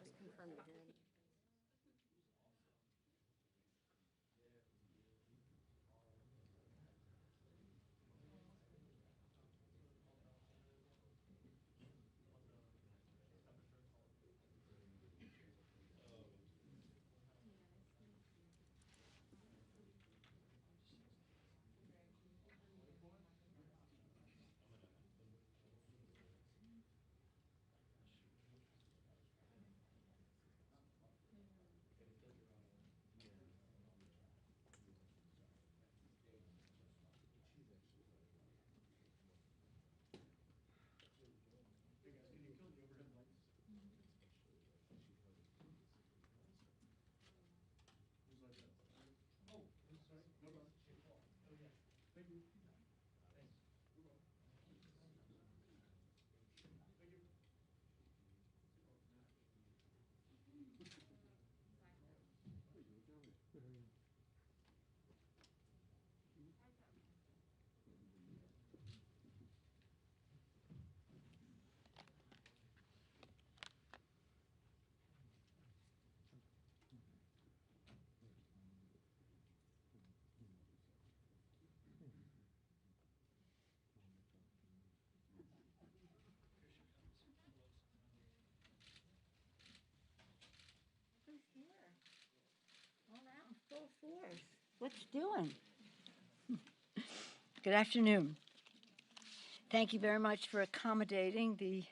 Just confirm your hearing. Who's here? All out in full force. What you doing? Good afternoon. Thank you very much for accommodating the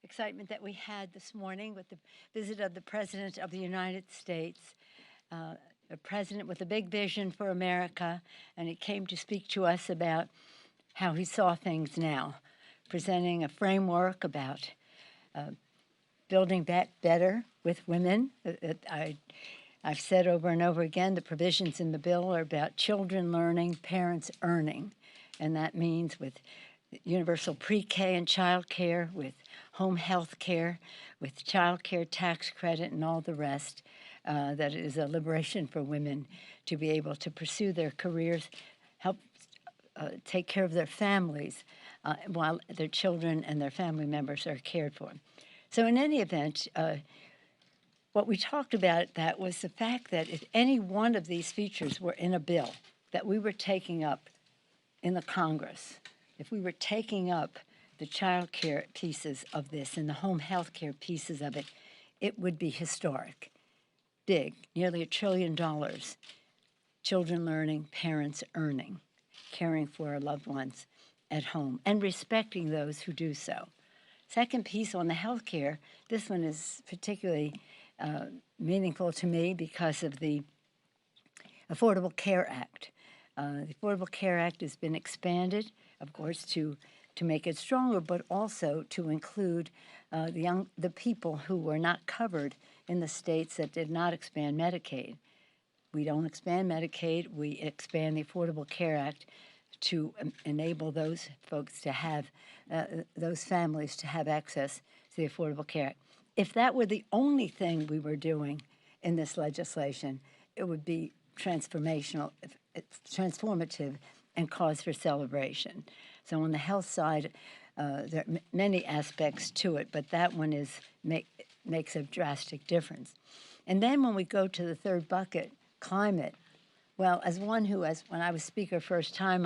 excitement that we had this morning with the visit of the President of the United States, a president with a big vision for America, and he came to speak to us about how he saw things now, presenting a framework about building back better with women. I've said over and over again, the provisions in the bill are about children learning, parents earning, and that means with universal pre-K and child care, with home health care, with child care tax credit and all the rest, that is a liberation for women to be able to pursue their careers, help take care of their families while their children and their family members are cared for. So in any event, what we talked about that was the fact that if any one of these features were in a bill that we were taking up in the Congress, if we were taking up the child care pieces of this and the home health care pieces of it, it would be historic, big, nearly $1 trillion. Children learning, parents earning, caring for our loved ones at home, and respecting those who do so. Second piece on the health care, this one is particularly meaningful to me because of the Affordable Care Act. The Affordable Care Act has been expanded, of course, to make it stronger, but also to include the people who were not covered in the states that did not expand Medicaid. We don't expand Medicaid, we expand the Affordable Care Act to enable those folks to have, those families to have access to the Affordable Care Act. If that were the only thing we were doing in this legislation, it would be transformational, transformative, and cause for celebration. So on the health side, there are many aspects to it, but that one makes a drastic difference. And then when we go to the third bucket, climate, well, as one who, when I was Speaker first time,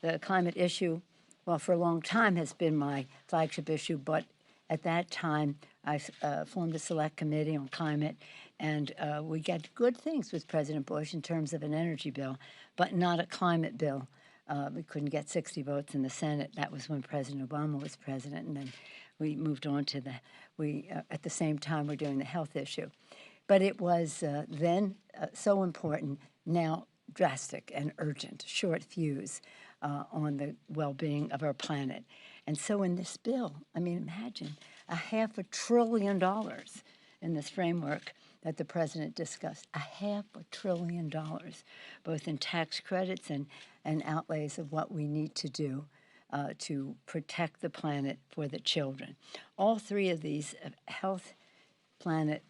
the climate issue, well, for a long time has been my flagship issue, but at that time, I formed a select committee on climate, and we got good things with President Bush in terms of an energy bill, but not a climate bill. We couldn't get 60 votes in the Senate. That was when President Obama was president, and then we moved on to at the same time, we're doing the health issue. But it was then so important. Now, drastic and urgent, short fuse on the well-being of our planet. And so in this bill, I mean, imagine $500 billion in this framework that the president discussed, $500 billion, both in tax credits and outlays of what we need to do to protect the planet for the children. All three of these, health, planet,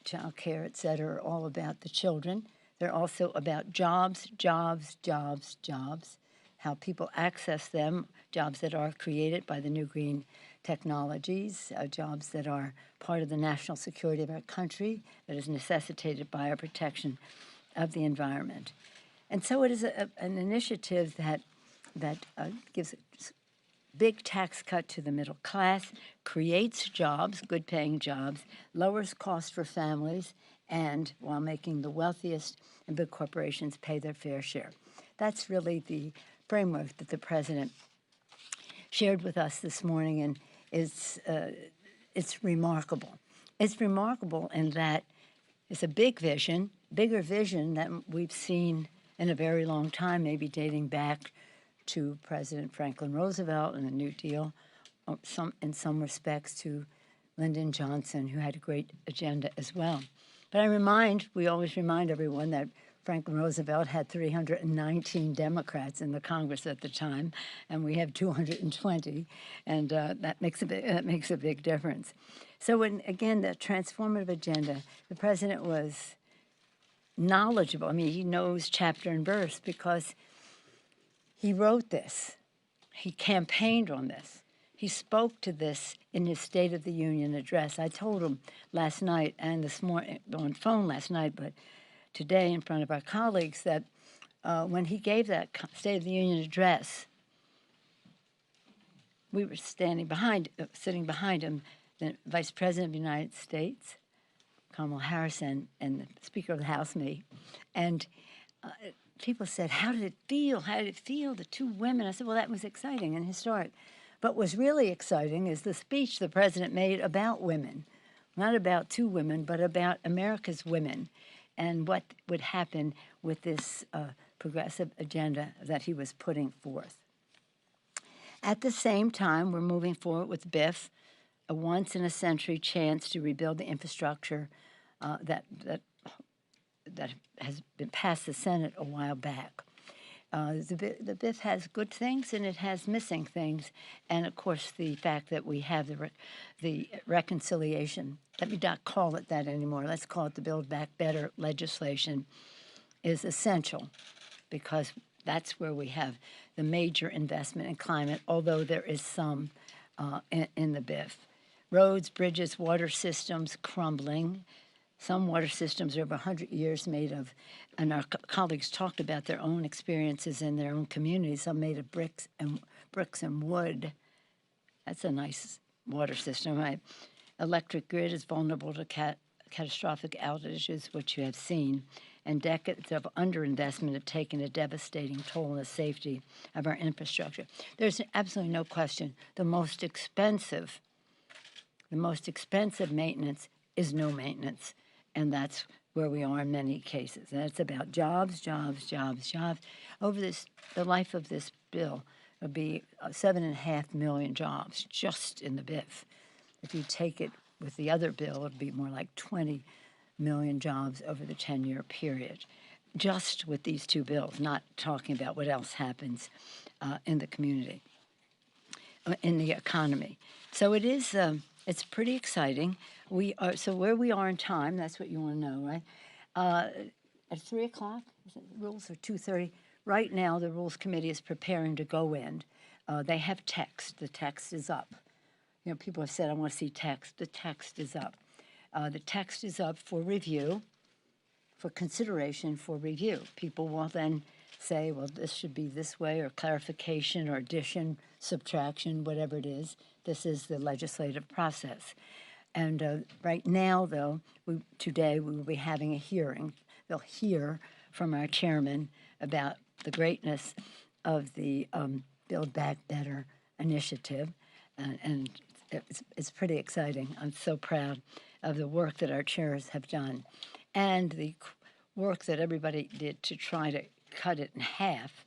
child care, et cetera, are all about the children. They're also about jobs, jobs, jobs, jobs, how people access them, jobs that are created by the new green technologies, jobs that are part of the national security of our country, that is necessitated by our protection of the environment. And so it is an initiative that gives a big tax cut to the middle class, creates jobs, good-paying jobs, lowers costs for families, and while making the wealthiest and big corporations pay their fair share. That's really the framework that the president shared with us this morning, and it's remarkable. It's remarkable in that it's a big vision, bigger vision than we've seen in a very long time, maybe dating back to President Franklin Roosevelt and the New Deal, in some respects to Lyndon Johnson, who had a great agenda as well. But we always remind everyone that Franklin Roosevelt had 319 Democrats in the Congress at the time, and we have 220, and that makes a big difference. So again, the transformative agenda, the president was knowledgeable. I mean, he knows chapter and verse because he wrote this. He campaigned on this. He spoke to this in his State of the Union address. I told him last night and this morning on phone last night, but today in front of our colleagues, that when he gave that State of the Union address, we were sitting behind him, the Vice President of the United States, Kamala Harris, and the Speaker of the House, me, and people said, how did it feel? How did it feel, the two women? I said, well, that was exciting and historic. But what was really exciting is the speech the president made about women, not about two women, but about America's women and what would happen with this progressive agenda that he was putting forth. At the same time, we're moving forward with BIF, a once-in-a-century chance to rebuild the infrastructure that has been passed the Senate a while back. The BIF has good things and it has missing things, and of course the fact that we have the reconciliation. Let me not call it that anymore. Let's call it the Build Back Better legislation is essential because that's where we have the major investment in climate, although there is some in the BIF. Roads, bridges, water systems crumbling. Some water systems are over 100 years made of, and our colleagues talked about their own experiences in their own communities. Some made of bricks and wood. That's a nice water system, right? Electric grid is vulnerable to catastrophic outages, which you have seen, and decades of underinvestment have taken a devastating toll on the safety of our infrastructure. There's absolutely no question the most expensive maintenance is no maintenance. And that's where we are in many cases. And it's about jobs, jobs, jobs, jobs. Over the life of this bill, it'll be 7.5 million jobs just in the BIF. If you take it with the other bill, it'll be more like 20 million jobs over the 10-year period, just with these two bills, not talking about what else happens in the community, in the economy. So it is. It's pretty exciting. So where we are in time, that's what you want to know, right? At 3 o'clock, rules are 2:30. Right now, the Rules Committee is preparing to go in. They have text. The text is up. You know, people have said, I want to see text. The text is up. The text is up for review, for consideration for review. People will then say, well, this should be this way, or clarification, or addition, subtraction, whatever it is. This is the legislative process. And right now, though, today we will be having a hearing. They'll hear from our chairman about the greatness of the Build Back Better initiative, and it's pretty exciting. I'm so proud of the work that our chairs have done. And the work that everybody did to try to cut it in half,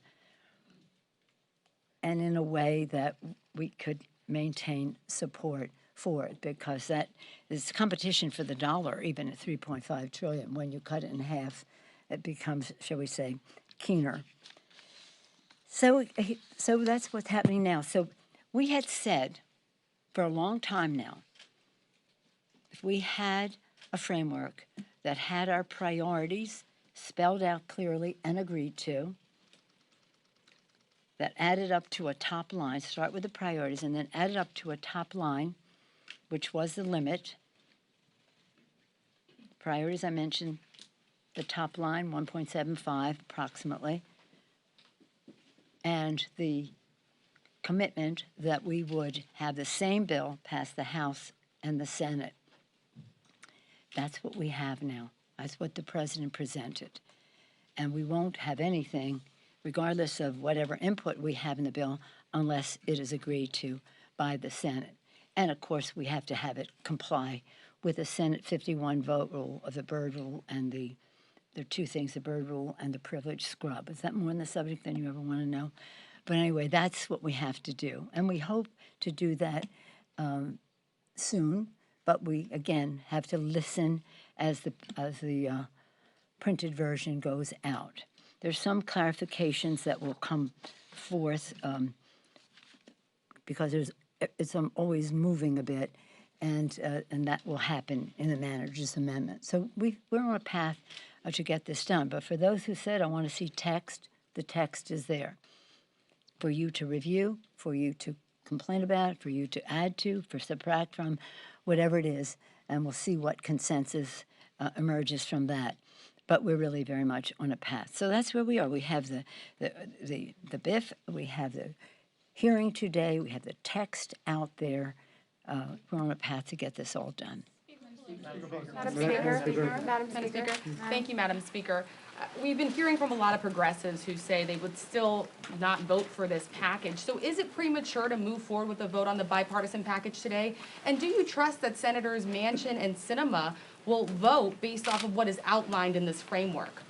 and in a way that we could maintain support for it, because that is competition for the dollar, even at $3.5 trillion. When you cut it in half, it becomes, shall we say, keener. So that's what's happening now. So we had said for a long time now, if we had a framework that had our priorities spelled out clearly and agreed to, that added up to a top line, start with the priorities, and then added up to a top line, which was the limit. Priorities, I mentioned the top line, 1.75 approximately, and the commitment that we would have the same bill pass the House and the Senate. That's what we have now. That's what the president presented. And we won't have anything, regardless of whatever input we have in the bill, unless it is agreed to by the Senate. And of course, we have to have it comply with the Senate 51 vote rule of the Byrd rule and there are two things, the Byrd rule and the privilege scrub. Is that more on the subject than you ever want to know? But anyway, that's what we have to do. And we hope to do that soon. But we, again, have to listen as the printed version goes out. There's some clarifications that will come forth because it's always moving a bit, and that will happen in the manager's amendment. So we're on a path to get this done. But for those who said, I want to see text, the text is there for you to review, for you to complain about, for you to add to, for subtract from, whatever it is, and we'll see what consensus emerges from that. But we're really very much on a path. So that's where we are. We have the BIF, we have the hearing today, we have the text out there. We're on a path to get this all done. Madam Speaker. Thank you, Madam Speaker. We've been hearing from a lot of progressives who say they would still not vote for this package. So is it premature to move forward with a vote on the bipartisan package today? And do you trust that Senators Manchin and Sinema will vote based off of what is outlined in this framework?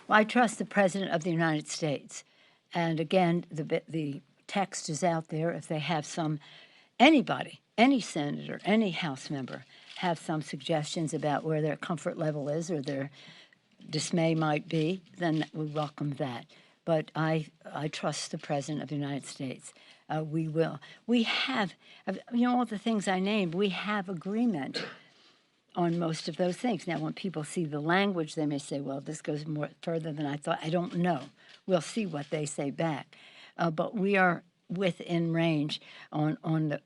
Well, I trust the President of the United States. And again, the text is out there. If they have anybody, any senator, any House member, have some suggestions about where their comfort level is or their dismay might be, then we welcome that. But I trust the President of the United States. We will. We have, all the things I named, we have agreement on most of those things. Now, when people see the language, they may say, well, this goes more further than I thought. I don't know. We'll see what they say back. But we are within range on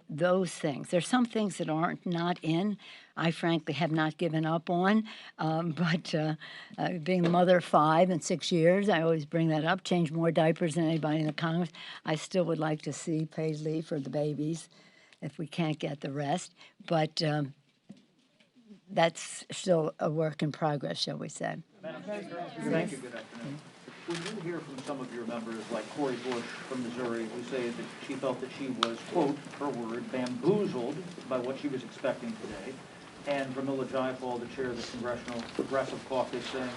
those things. There's some things that aren't not in. I frankly have not given up on, but being the mother of 5 in 6 years, I always bring that up, change more diapers than anybody in the Congress. I still would like to see paid leave for the babies if we can't get the rest, but that's still a work in progress, shall we say. Thank you. Good afternoon. We do hear from some of your members, like Cori Bush from Missouri, who say that she felt that she was, quote, her word, bamboozled by what she was expecting today. And Pramila Jayapal, the chair of the Congressional Progressive Caucus, saying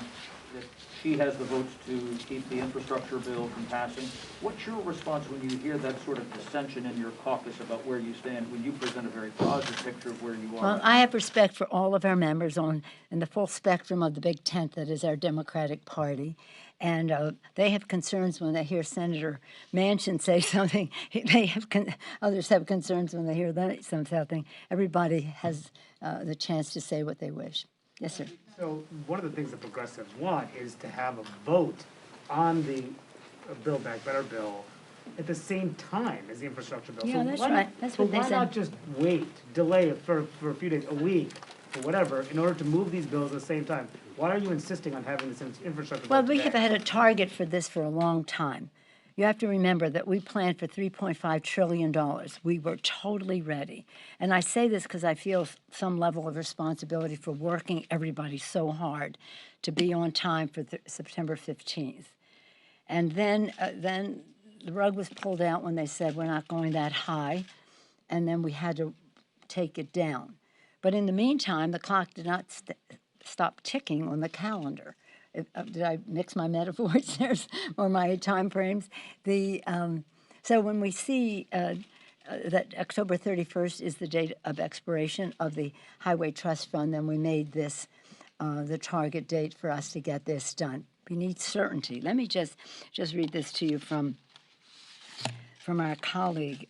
that she has the votes to keep the infrastructure bill from passing. What's your response when you hear that sort of dissension in your caucus about where you stand, when you present a very positive picture of where you are? Well, I have respect for all of our members in the full spectrum of the big tent that is our Democratic Party. And they have concerns when they hear Senator Manchin say something. Others have concerns when they hear them say something. Everybody has the chance to say what they wish. Yes, sir. So one of the things that progressives want is to have a vote on the Build Back Better bill at the same time as the infrastructure bill. Yeah, so that's right. That's what they said. Why not just delay it for a few days, a week, or whatever, in order to move these bills at the same time? Why are you insisting on having this infrastructure bill Well, we today? have had a target for this for a long time. You have to remember that we planned for $3.5 trillion. We were totally ready. And I say this because I feel some level of responsibility for working everybody so hard to be on time for September 15th. And then the rug was pulled out when they said we're not going that high, and then we had to take it down. But in the meantime, the clock did not stop ticking on the calendar. Did I mix my metaphors there or my time frames? So when we see that October 31st is the date of expiration of the Highway Trust Fund, then we made this the target date for us to get this done. We need certainty. Let me just read this to you from our colleague.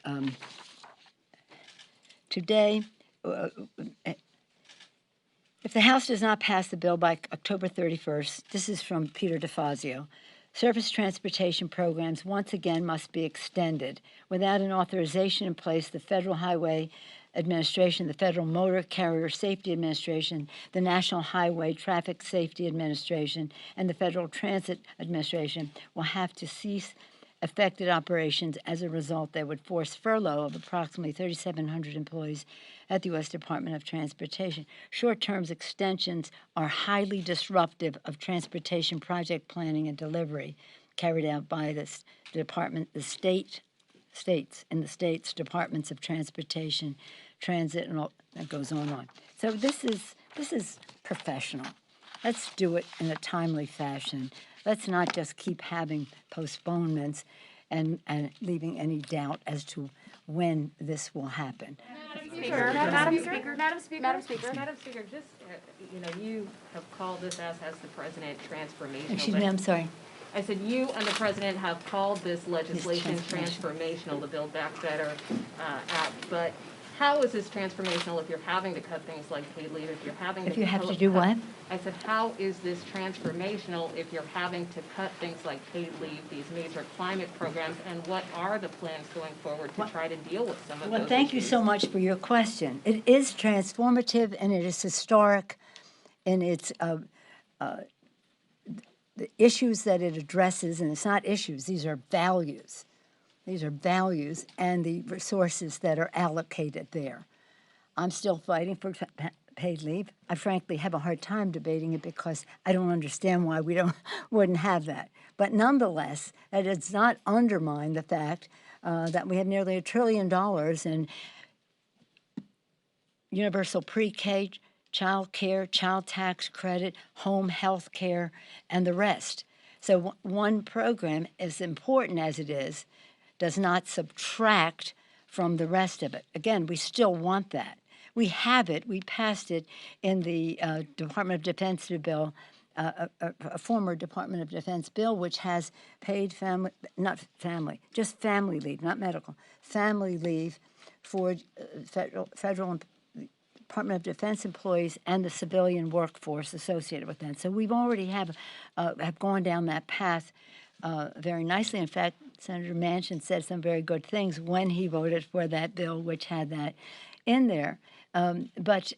Today, if the House does not pass the bill by October 31st, this is from Peter DeFazio, surface transportation programs once again must be extended. Without an authorization in place, the Federal Highway Administration, the Federal Motor Carrier Safety Administration, the National Highway Traffic Safety Administration, and the Federal Transit Administration will have to cease affected operations. As a result, they would force furlough of approximately 3,700 employees at the U.S. Department of Transportation. Short-term extensions are highly disruptive of transportation project planning and delivery carried out by this department, the states departments of transportation, transit, and all that goes on. So this is professional. Let's do it in a timely fashion. Let's not just keep having postponements and leaving any doubt as to when this will happen. Madam Speaker, just, you have called this, as has the President, transformational. Excuse me, I'm sorry. I said you and the President have called this legislation transformational, the Build Back Better Act, but how is this transformational if you're having to cut things like paid leave, if you have to do what? I said, how is this transformational if you're having to cut things like paid leave, these major climate programs, and what are the plans going forward to try to deal with some of those Well, thank you so much for your question. It is transformative and it is historic in its the issues that it addresses, and it's not issues, these are values. These are values and the resources that are allocated there. I'm still fighting for paid leave. I frankly have a hard time debating it because I don't understand why we wouldn't have that. But nonetheless, that does not undermine the fact that we have nearly $1 trillion in universal pre-K, child care, child tax credit, home health care, and the rest. So one program, as important as it is, does not subtract from the rest of it. Again, we still want that. We have it. We passed it in the Department of Defense bill, a former Department of Defense bill, which has paid family leave, not medical, family leave for federal Department of Defense employees and the civilian workforce associated with that. So we've already have gone down that path very nicely. In fact, Senator Manchin said some very good things when he voted for that bill, which had that in there. But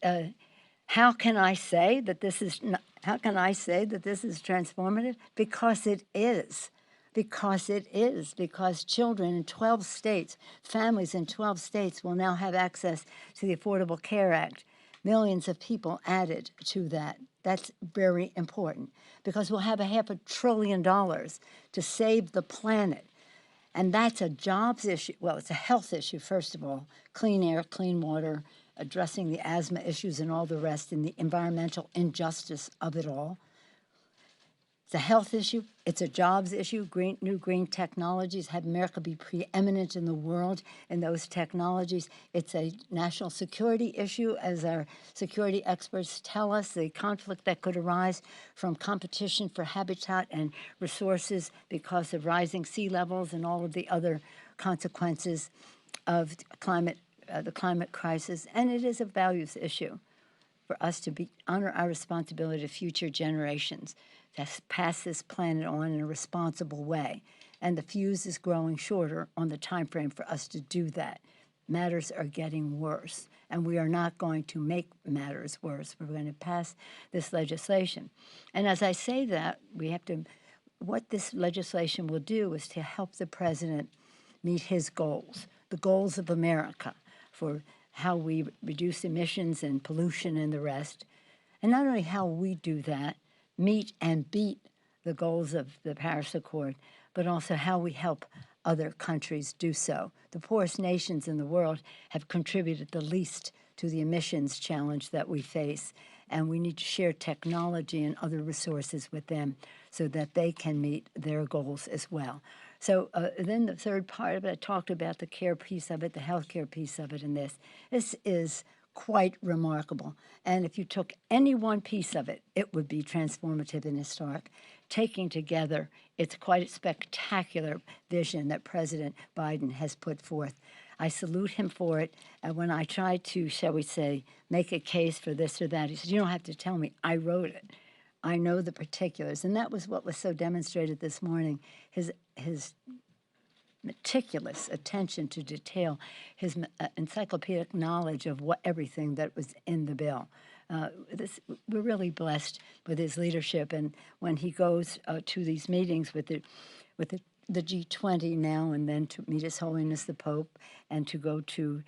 how can I say that this is transformative? Because it is. Because children in 12 states, families in 12 states will now have access to the Affordable Care Act. Millions of people added to that. That's very important because we'll have $500 billion to save the planet. And that's a jobs issue. Well, it's a health issue, first of all. Clean air, clean water, addressing the asthma issues and all the rest, and the environmental injustice of it all. It's a health issue. It's a jobs issue. New green technologies have America be preeminent in the world in those technologies. It's a national security issue, as our security experts tell us, the conflict that could arise from competition for habitat and resources because of rising sea levels and all of the other consequences of the climate crisis. And it is a values issue for us to honor our responsibility to future generations, to pass this planet on in a responsible way. And the fuse is growing shorter on the time frame for us to do that. Matters are getting worse, and we are not going to make matters worse. We're going to pass this legislation. And as I say that, what this legislation will do is to help the president meet his goals, the goals of America for how we reduce emissions and pollution and the rest. And not only how we do that, meet and beat the goals of the Paris Accord, but also how we help other countries do so. The poorest nations in the world have contributed the least to the emissions challenge that we face, and we need to share technology and other resources with them so that they can meet their goals as well. So then the third part of it, I talked about the care piece of it, the healthcare piece of it, and this is quite remarkable. And if you took any one piece of it, it would be transformative and historic. Taking together, it's quite a spectacular vision that President Biden has put forth. I salute him for it. And when I tried to, shall we say, make a case for this or that, he said, "You don't have to tell me. I wrote it. I know the particulars." And that was what was so demonstrated this morning, his meticulous attention to detail, his encyclopedic knowledge of everything that was in the bill. We're really blessed with his leadership, and when he goes to these meetings with the G20 now and then to meet His Holiness the Pope and to go to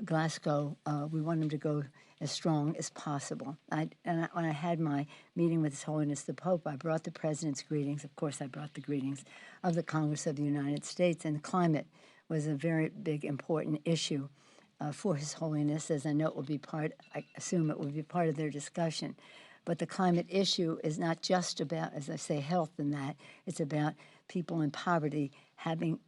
Glasgow, we want him to go as strong as possible. When I had my meeting with His Holiness the Pope, I brought the President's greetings. Of course, I brought the greetings of the Congress of the United States, and climate was a very big, important issue for His Holiness, as I know it will be I assume it will be part of their discussion. But the climate issue is not just about, as I say, health and that. It's about people in poverty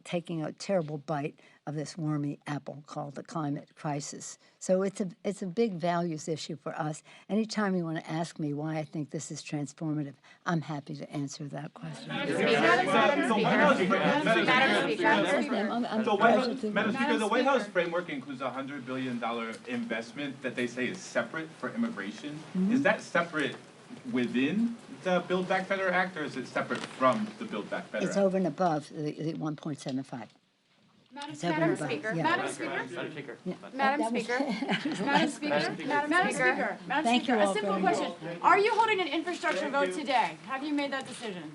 taking a terrible bite of this wormy apple called the climate crisis. So it's a big values issue for us. Anytime you want to ask me why I think this is transformative, I'm happy to answer that question. Madam Speaker, the White House framework includes a $100 billion investment that they say is separate for immigration. Is that separate within the Build Back Better Act, or is it separate from the Build Back Better It's Act? over and above the 1.75. Madam Speaker, Madam Speaker, Madam Speaker, Madam Speaker, Madam Speaker, Thank you a all simple very much. question. Are you holding an infrastructure vote today? Have you made that decision?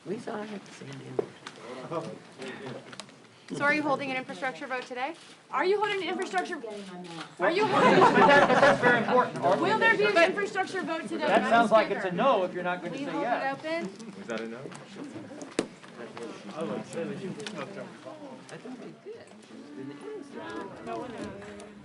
We thought I had to say it. So are you holding an infrastructure vote today? Are you holding an infrastructure? Are you But holding? that's very important. Will there be an infrastructure vote today? That Madam sounds like it's a Speaker? no if you're not going to Will you say hold yes. it open? Was that a no? I thought they did. In the inside.